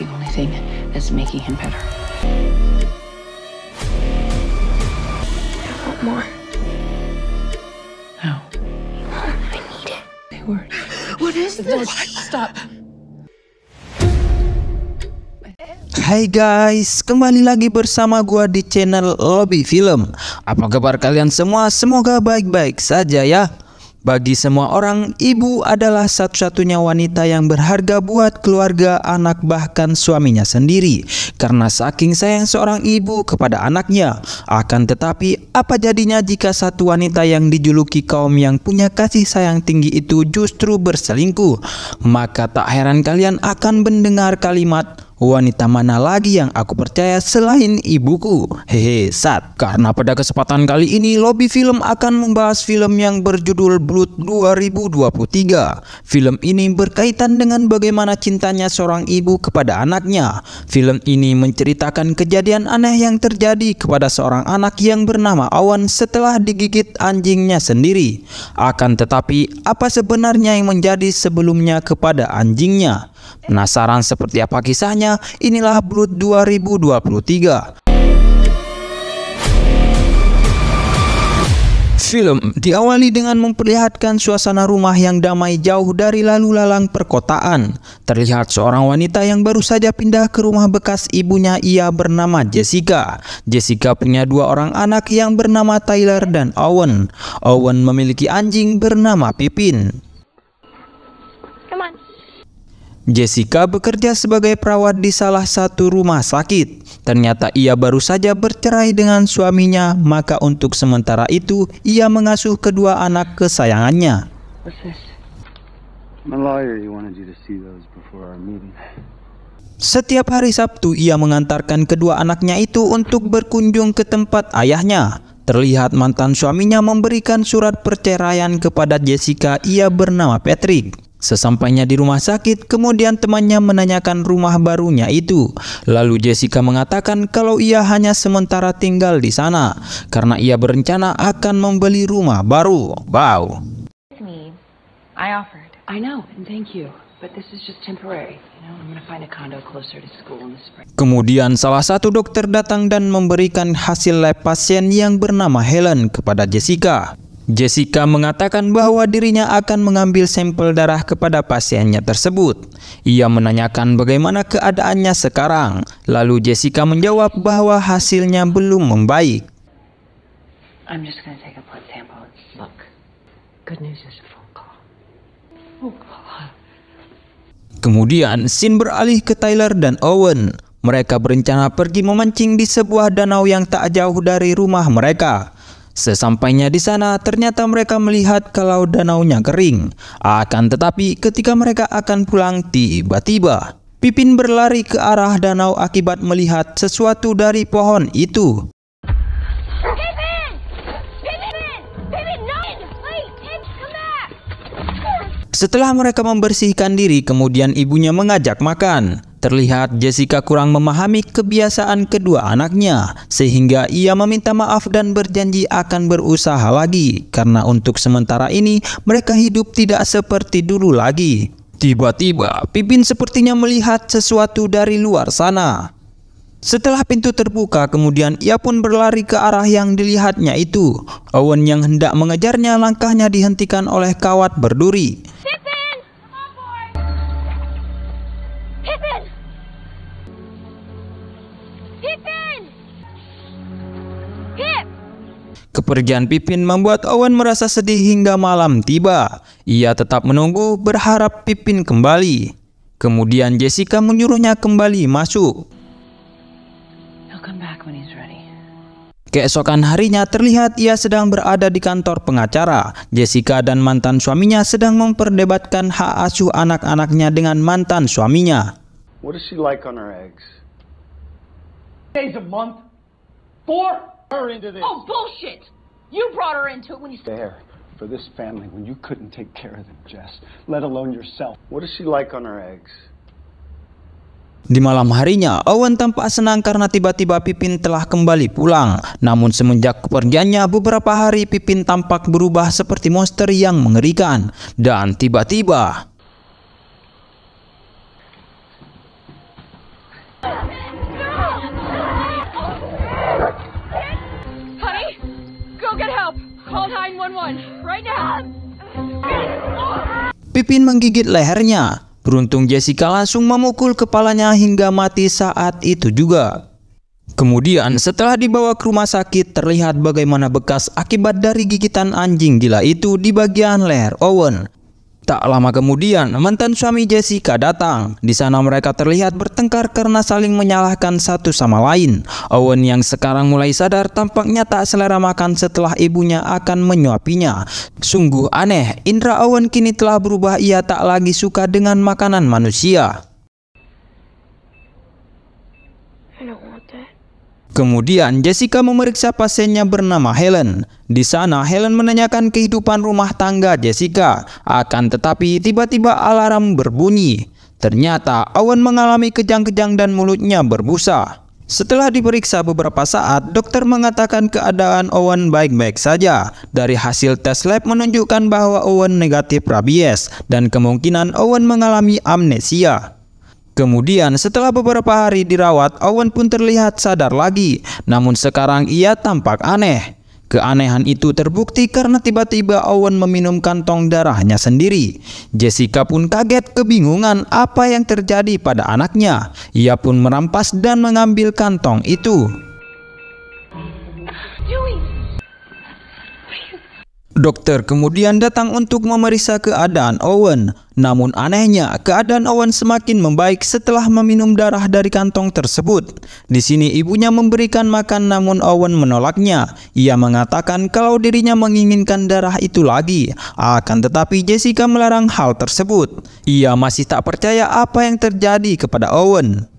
the only thing that's making him better. I want more. No. Mom, I need it. They were. What is this? Stop. Hai guys, kembali lagi bersama gua di channel Lobby Film. Apa kabar kalian semua? Semoga baik-baik saja ya. Bagi semua orang, ibu adalah satu-satunya wanita yang berharga buat keluarga, anak, bahkan suaminya sendiri. Karena saking sayang seorang ibu kepada anaknya. Akan tetapi, apa jadinya jika satu wanita yang dijuluki kaum yang punya kasih sayang tinggi itu justru berselingkuh? Maka tak heran kalian akan mendengar kalimat, wanita mana lagi yang aku percaya selain ibuku? Hehe, sat. Karena pada kesempatan kali ini Lobby Film akan membahas film yang berjudul Blood 2023. Film ini berkaitan dengan bagaimana cintanya seorang ibu kepada anaknya. Film ini menceritakan kejadian aneh yang terjadi kepada seorang anak yang bernama Owen setelah digigit anjingnya sendiri. Akan tetapi, apa sebenarnya yang menjadi sebelumnya kepada anjingnya? Penasaran seperti apa kisahnya? Inilah Blood 2023. Film diawali dengan memperlihatkan suasana rumah yang damai jauh dari lalu lalang perkotaan. Terlihat seorang wanita yang baru saja pindah ke rumah bekas ibunya. Ia bernama Jessica. Jessica punya dua orang anak yang bernama Tyler dan Owen. Owen memiliki anjing bernama Pippin. Jessica bekerja sebagai perawat di salah satu rumah sakit. Ternyata ia baru saja bercerai dengan suaminya, maka untuk sementara itu ia mengasuh kedua anak kesayangannya. Setiap hari Sabtu ia mengantarkan kedua anaknya itu untuk berkunjung ke tempat ayahnya. Terlihat mantan suaminya memberikan surat perceraian kepada Jessica. Ia bernama Patrick. Sesampainya di rumah sakit, kemudian temannya menanyakan rumah barunya itu. Lalu Jessica mengatakan kalau ia hanya sementara tinggal di sana karena ia berencana akan membeli rumah baru. Wow. I offered. I know, and thank you. But this is just temporary. You know, I'm gonna find a condo closer to school in the spring. Kemudian salah satu dokter datang dan memberikan hasil lab pasien yang bernama Helen kepada Jessica. Jessica mengatakan bahwa dirinya akan mengambil sampel darah kepada pasiennya tersebut. Ia menanyakan bagaimana keadaannya sekarang. Lalu Jessica menjawab bahwa hasilnya belum membaik. I'm just gonna take a blood sample. Look, good news is a phone call. Oh God. Kemudian scene beralih ke Tyler dan Owen. Mereka berencana pergi memancing di sebuah danau yang tak jauh dari rumah mereka. Sesampainya di sana, ternyata mereka melihat kalau danaunya kering. Akan tetapi, ketika mereka akan pulang, tiba-tiba Pippin berlari ke arah danau akibat melihat sesuatu dari pohon itu. Setelah mereka membersihkan diri, kemudian ibunya mengajak makan. Terlihat Jessica kurang memahami kebiasaan kedua anaknya, sehingga ia meminta maaf dan berjanji akan berusaha lagi, karena untuk sementara ini mereka hidup tidak seperti dulu lagi. Tiba-tiba Pippin sepertinya melihat sesuatu dari luar sana. Setelah pintu terbuka, kemudian ia pun berlari ke arah yang dilihatnya itu. Owen yang hendak mengejarnya, langkahnya dihentikan oleh kawat berduri. Kepergian Pippin membuat Owen merasa sedih hingga malam tiba. Ia tetap menunggu, berharap Pippin kembali. Kemudian Jessica menyuruhnya kembali masuk. Keesokan harinya terlihat ia sedang berada di kantor pengacara. Jessica dan mantan suaminya sedang memperdebatkan hak asuh anak-anaknya dengan mantan suaminya. What is she like on her eggs? Days a month? 4? Her into this. Oh, bullshit! You brought her into it when you... There, for this family, when you couldn't take care of them, Jess, let alone yourself. What is she like on her eggs? Di malam harinya, Owen tampak senang karena tiba-tiba Pippin telah kembali pulang. Namun semenjak kepergiannya, beberapa hari Pippin tampak berubah seperti monster yang mengerikan. Dan tiba-tiba... Call 911 right now. Pipin menggigit lehernya. Beruntung Jessica langsung memukul kepalanya hingga mati saat itu juga. Kemudian setelah dibawa ke rumah sakit, terlihat bagaimana bekas akibat dari gigitan anjing gila itu di bagian leher Owen. Tak lama kemudian, mantan suami Jessica datang. Di sana mereka terlihat bertengkar karena saling menyalahkan satu sama lain. Owen yang sekarang mulai sadar tampaknya tak selera makan setelah ibunya akan menyuapinya. Sungguh aneh, indera Owen kini telah berubah, ia tak lagi suka dengan makanan manusia. I don't want that. Kemudian Jessica memeriksa pasiennya bernama Helen. Di sana Helen menanyakan kehidupan rumah tangga Jessica. Akan tetapi tiba-tiba alarm berbunyi. Ternyata Owen mengalami kejang-kejang dan mulutnya berbusa. Setelah diperiksa beberapa saat, dokter mengatakan keadaan Owen baik-baik saja. Dari hasil tes lab menunjukkan bahwa Owen negatif rabies dan kemungkinan Owen mengalami amnesia. Kemudian setelah beberapa hari dirawat, Owen pun terlihat sadar lagi. Namun sekarang ia tampak aneh. Keanehan itu terbukti karena tiba-tiba Owen meminum kantong darahnya sendiri. Jessica pun kaget kebingungan apa yang terjadi pada anaknya. Ia pun merampas dan mengambil kantong itu. Dokter kemudian datang untuk memeriksa keadaan Owen. Namun anehnya, keadaan Owen semakin membaik setelah meminum darah dari kantong tersebut. Di sini ibunya memberikan makan namun Owen menolaknya. Ia mengatakan kalau dirinya menginginkan darah itu lagi. Akan tetapi Jessica melarang hal tersebut. Ia masih tak percaya apa yang terjadi kepada Owen.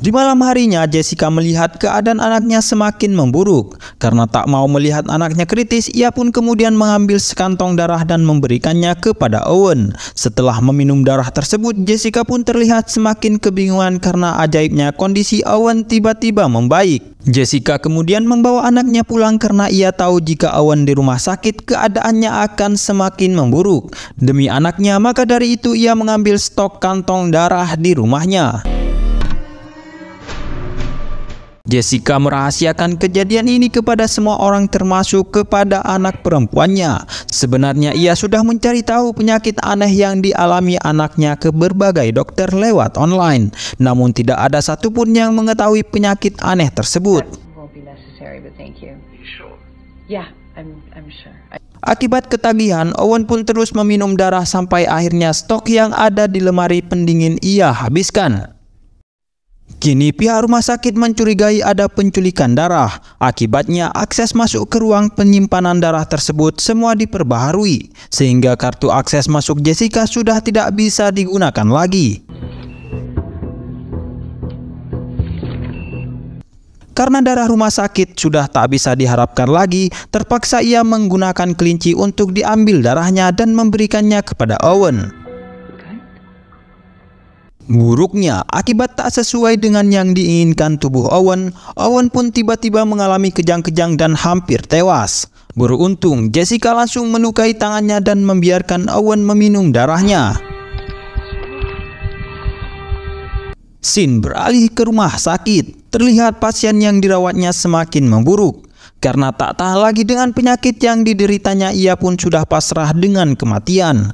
Di malam harinya, Jessica melihat keadaan anaknya semakin memburuk. Karena tak mau melihat anaknya kritis, ia pun kemudian mengambil sekantong darah dan memberikannya kepada Owen. Setelah meminum darah tersebut, Jessica pun terlihat semakin kebingungan karena ajaibnya kondisi Owen tiba-tiba membaik. Jessica kemudian membawa anaknya pulang karena ia tahu jika Owen di rumah sakit, keadaannya akan semakin memburuk. Demi anaknya, maka dari itu ia mengambil stok kantong darah di rumahnya. Jessica merahasiakan kejadian ini kepada semua orang termasuk kepada anak perempuannya. Sebenarnya ia sudah mencari tahu penyakit aneh yang dialami anaknya ke berbagai dokter lewat online. Namun tidak ada satupun yang mengetahui penyakit aneh tersebut. Akibat ketagihan, Owen pun terus meminum darah sampai akhirnya stok yang ada di lemari pendingin ia habiskan. Kini pihak rumah sakit mencurigai ada penculikan darah. Akibatnya akses masuk ke ruang penyimpanan darah tersebut semua diperbaharui, sehingga kartu akses masuk Jessica sudah tidak bisa digunakan lagi. Karena darah rumah sakit sudah tak bisa diharapkan lagi, terpaksa ia menggunakan kelinci untuk diambil darahnya dan memberikannya kepada Owen. Buruknya, akibat tak sesuai dengan yang diinginkan tubuh Owen, Owen pun tiba-tiba mengalami kejang-kejang dan hampir tewas. Beruntung, Jessica langsung melukai tangannya dan membiarkan Owen meminum darahnya. Scene beralih ke rumah sakit. Terlihat pasien yang dirawatnya semakin memburuk. Karena tak tahan lagi dengan penyakit yang dideritanya, ia pun sudah pasrah dengan kematian.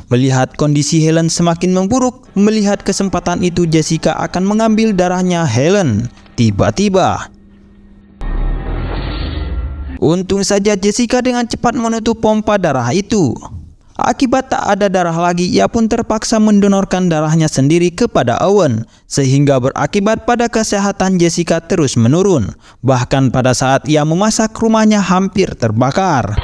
Melihat kondisi Helen semakin memburuk, melihat kesempatan itu Jessica akan mengambil darahnya Helen. Tiba-tiba, untung saja Jessica dengan cepat menutup pompa darah itu. Akibat tak ada darah lagi, ia pun terpaksa mendonorkan darahnya sendiri kepada Owen, sehingga berakibat pada kesehatan Jessica terus menurun. Bahkan pada saat ia memasak, rumahnya hampir terbakar.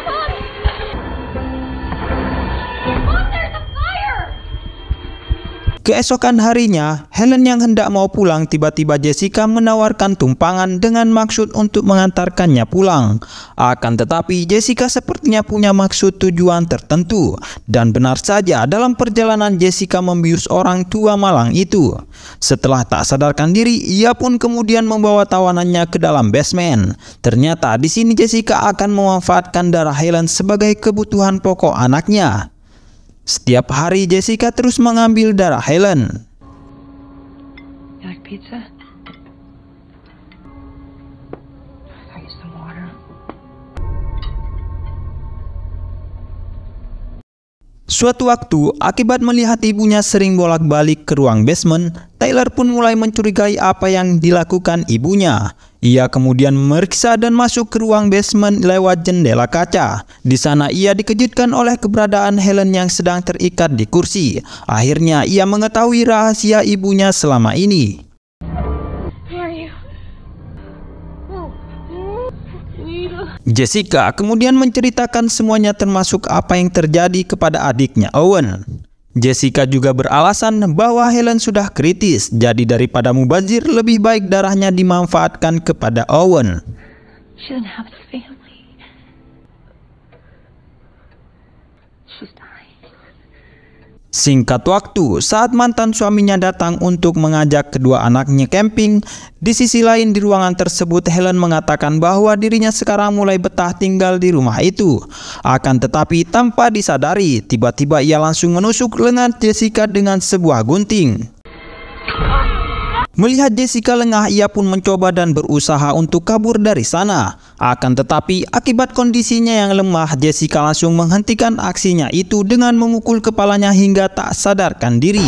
Keesokan harinya, Helen yang hendak mau pulang, tiba-tiba Jessica menawarkan tumpangan dengan maksud untuk mengantarkannya pulang. Akan tetapi Jessica sepertinya punya maksud tujuan tertentu. Dan benar saja, dalam perjalanan Jessica membius orang tua malang itu. Setelah tak sadarkan diri, ia pun kemudian membawa tawanannya ke dalam basement. Ternyata di sini Jessica akan memanfaatkan darah Helen sebagai kebutuhan pokok anaknya. Setiap hari Jessica terus mengambil darah Helen. pizza? I get some water. Suatu waktu, akibat melihat ibunya sering bolak-balik ke ruang basement, Tyler pun mulai mencurigai apa yang dilakukan ibunya. Ia kemudian memeriksa dan masuk ke ruang basement lewat jendela kaca. Di sana ia dikejutkan oleh keberadaan Helen yang sedang terikat di kursi. Akhirnya ia mengetahui rahasia ibunya selama ini. Jessica kemudian menceritakan semuanya termasuk apa yang terjadi kepada adiknya Owen. Jessica juga beralasan bahwa Helen sudah kritis, jadi daripada mubazir lebih baik darahnya dimanfaatkan kepada Owen. She doesn't have a family. She's dying. Singkat waktu, saat mantan suaminya datang untuk mengajak kedua anaknya camping, di sisi lain di ruangan tersebut Helen mengatakan bahwa dirinya sekarang mulai betah tinggal di rumah itu. Akan tetapi tanpa disadari, tiba-tiba ia langsung menusuk lengan Jessica dengan sebuah gunting. Melihat Jessica lengah, ia pun mencoba dan berusaha untuk kabur dari sana. Akan tetapi, akibat kondisinya yang lemah, Jessica langsung menghentikan aksinya itu dengan memukul kepalanya hingga tak sadarkan diri.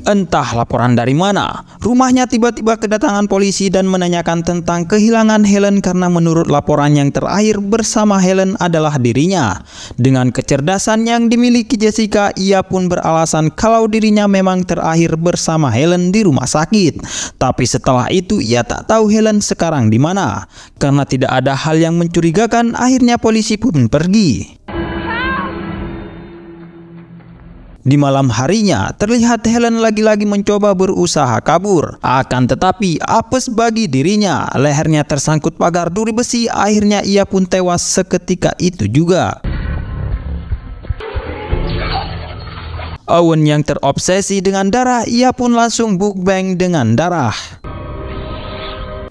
Entah laporan dari mana, rumahnya tiba-tiba kedatangan polisi dan menanyakan tentang kehilangan Helen karena menurut laporan yang terakhir bersama Helen adalah dirinya. Dengan kecerdasan yang dimiliki Jessica, ia pun beralasan kalau dirinya memang terakhir bersama Helen di rumah sakit. Tapi setelah itu ia tak tahu Helen sekarang di mana. Karena tidak ada hal yang mencurigakan, akhirnya polisi pun pergi. Di malam harinya, terlihat Helen lagi-lagi mencoba berusaha kabur. Akan tetapi, apes bagi dirinya. Lehernya tersangkut pagar duri besi, akhirnya ia pun tewas seketika itu juga. Owen yang terobsesi dengan darah, ia pun langsung mukbang dengan darah.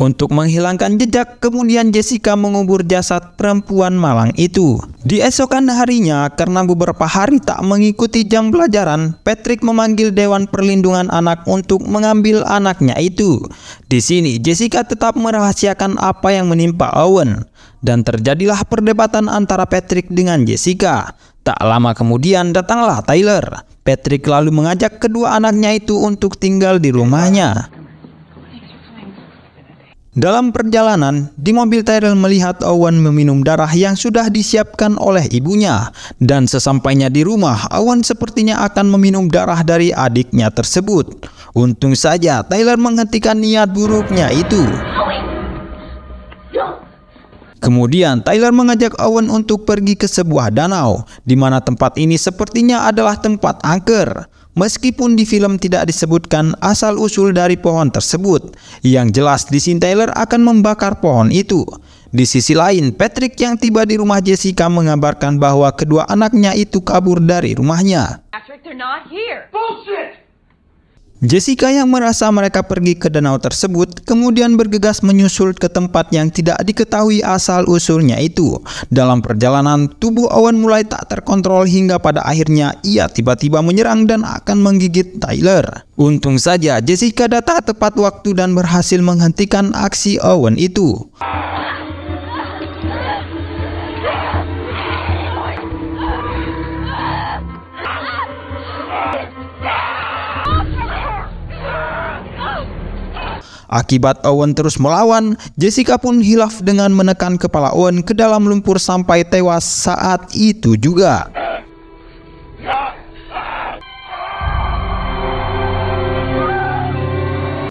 Untuk menghilangkan jejak, kemudian Jessica mengubur jasad perempuan malang itu. Di esokan harinya, karena beberapa hari tak mengikuti jam pelajaran, Patrick memanggil Dewan Perlindungan Anak untuk mengambil anaknya itu. Di sini, Jessica tetap merahasiakan apa yang menimpa Owen. Dan terjadilah perdebatan antara Patrick dengan Jessica. Tak lama kemudian datanglah Tyler. Patrick lalu mengajak kedua anaknya itu untuk tinggal di rumahnya. Dalam perjalanan, di mobil Tyrell melihat Owen meminum darah yang sudah disiapkan oleh ibunya. Dan sesampainya di rumah, Owen sepertinya akan meminum darah dari adiknya tersebut. Untung saja Tyler menghentikan niat buruknya itu. Kemudian Tyler mengajak Owen untuk pergi ke sebuah danau, di mana tempat ini sepertinya adalah tempat angker. Meskipun di film tidak disebutkan asal-usul dari pohon tersebut, yang jelas di sini Tyler akan membakar pohon itu. Di sisi lain, Patrick yang tiba di rumah Jessica mengabarkan bahwa kedua anaknya itu kabur dari rumahnya. Patrick, they're not here. Bullshit! Jessica yang merasa mereka pergi ke danau tersebut kemudian bergegas menyusul ke tempat yang tidak diketahui asal-usulnya itu. Dalam perjalanan, tubuh Owen mulai tak terkontrol hingga pada akhirnya ia tiba-tiba menyerang dan akan menggigit Tyler. Untung saja Jessica datang tepat waktu dan berhasil menghentikan aksi Owen itu. Akibat Owen terus melawan, Jessica pun hilaf dengan menekan kepala Owen ke dalam lumpur sampai tewas saat itu juga.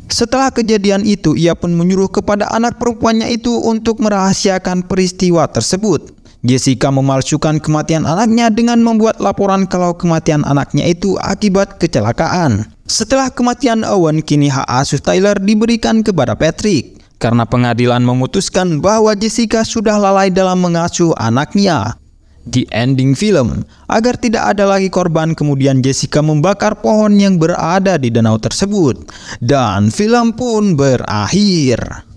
Setelah kejadian itu, ia pun menyuruh kepada anak perempuannya itu untuk merahasiakan peristiwa tersebut. Jessica memalsukan kematian anaknya dengan membuat laporan kalau kematian anaknya itu akibat kecelakaan. Setelah kematian Owen, kini hak asuh Tyler diberikan kepada Patrick. Karena pengadilan memutuskan bahwa Jessica sudah lalai dalam mengasuh anaknya. Di ending film, agar tidak ada lagi korban, kemudian Jessica membakar pohon yang berada di danau tersebut. Dan film pun berakhir.